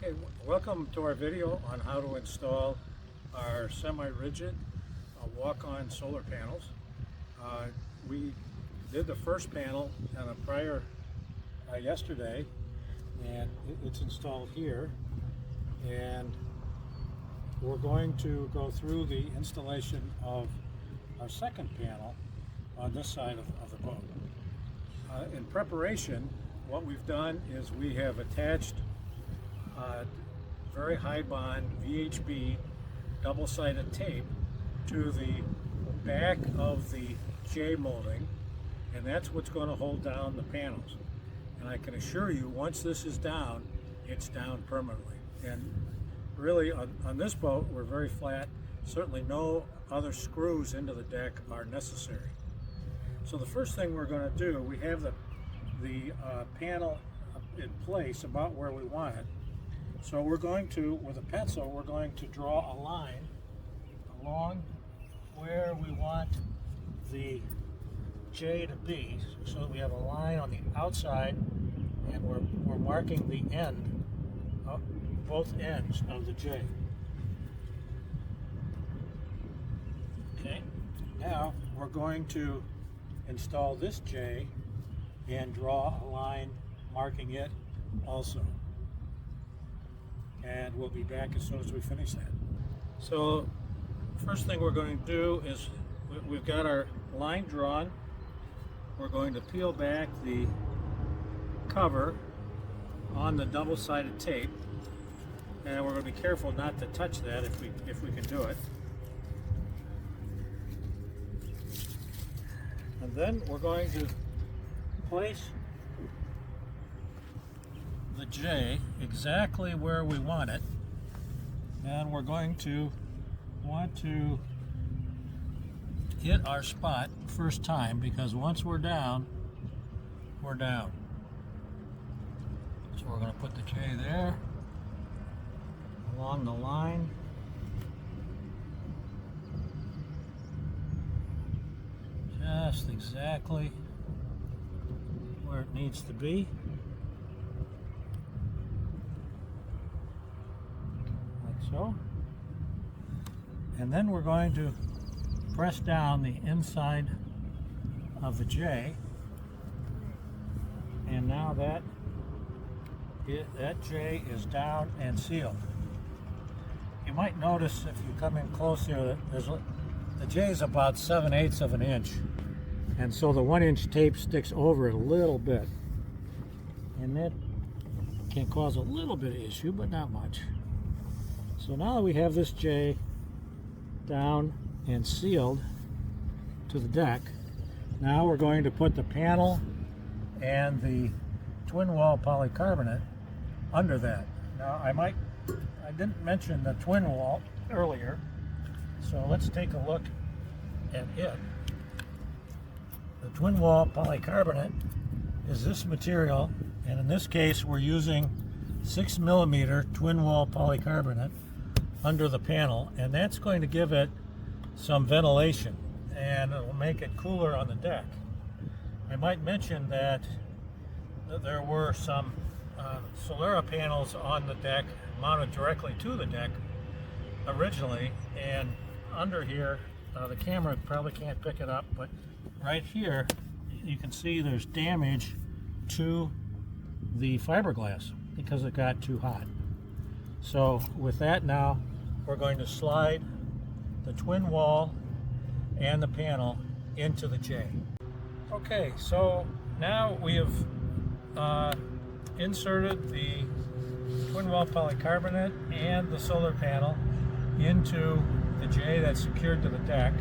Okay, welcome to our video on how to install our semi-rigid walk-on solar panels. We did the first panel on a prior yesterday, and it's installed here, and we're going to go through the installation of our second panel on this side of the boat. In preparation, what we've done is we have attached very high bond VHB double-sided tape to the back of the J molding, and that's what's going to hold down the panels. And I can assure you, once this is down, it's down permanently. And really on this boat, we're very flat. Certainly no other screws into the deck are necessary. So the first thing we're going to do, we have the panel in place about where we want it. So we're going to, with a pencil, we're going to draw a line along where we want the J to be, so that we have a line on the outside, and we're marking the end, both ends of the J. Okay, now we're going to install this J and draw a line marking it also. And we'll be back as soon as we finish that. So first thing we're going to do is we've got our line drawn. We're going to peel back the cover on the double-sided tape, and we're going to be careful not to touch that if we can do it. And then we're going to place the J exactly where we want it, and we're going to want to hit our spot first time, because once we're down, we're down. So we're going to put the J there along the line. Just exactly where it needs to be. Like so. And then we're going to press down the inside of the J, and now that J is down and sealed. You might notice if you come in close here that the J is about 7/8 of an inch, and so the 1-inch tape sticks over it a little bit, and that can cause a little bit of issue, but not much. So now that we have this J down and sealed to the deck, now we're going to put the panel and the twin wall polycarbonate under that. Now I didn't mention the twin wall earlier, so let's take a look at it. The twin wall polycarbonate is this material, and in this case we're using 6mm twin wall polycarbonate under the panel, and that's going to give it some ventilation, and it will make it cooler on the deck. I might mention that there were some Solera panels on the deck mounted directly to the deck originally, and under here, the camera probably can't pick it up, but right here you can see there's damage to the fiberglass because it got too hot. So with that, now we're going to slide the twin wall and the panel into the J. Okay, so now we have inserted the twin wall polycarbonate and the solar panel into the J that's secured to the deck.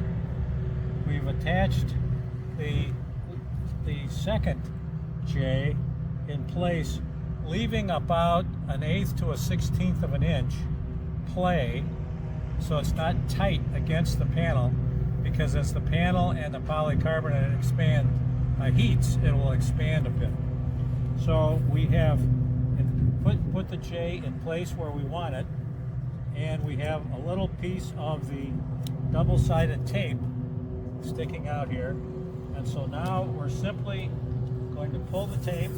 We've attached the second J in place, leaving about 1/8 to 1/16 of an inch play, so it's not tight against the panel, because as the panel and the polycarbonate expand, heats, it will expand a bit. So we have put the J in place where we want it, and we have a little piece of the double-sided tape sticking out here, and so now we're simply going to pull the tape,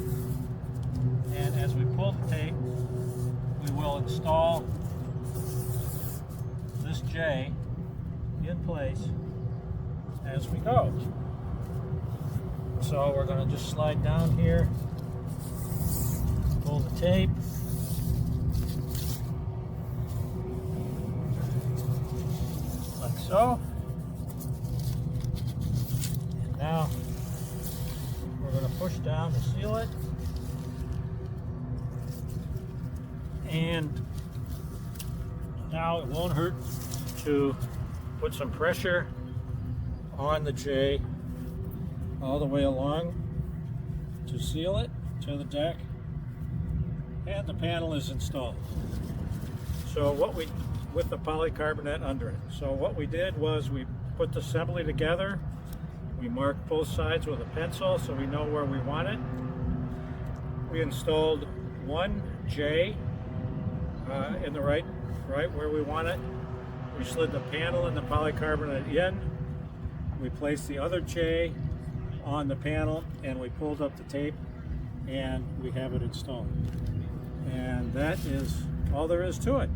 and as we pull the tape, we will install this J in place as we go. So we're going to just slide down here, pull the tape, like so. And now we're going to push down to seal it. And now it won't hurt to put some pressure on the J all the way along to seal it to the deck, and the panel is installed. So with the polycarbonate under it. So what we did was we put the assembly together. We marked both sides with a pencil so we know where we want it. We installed one J in the right where we want it. We slid the panel and the polycarbonate in. We placed the other J on the panel and we pulled up the tape and we have it installed. And that is all there is to it.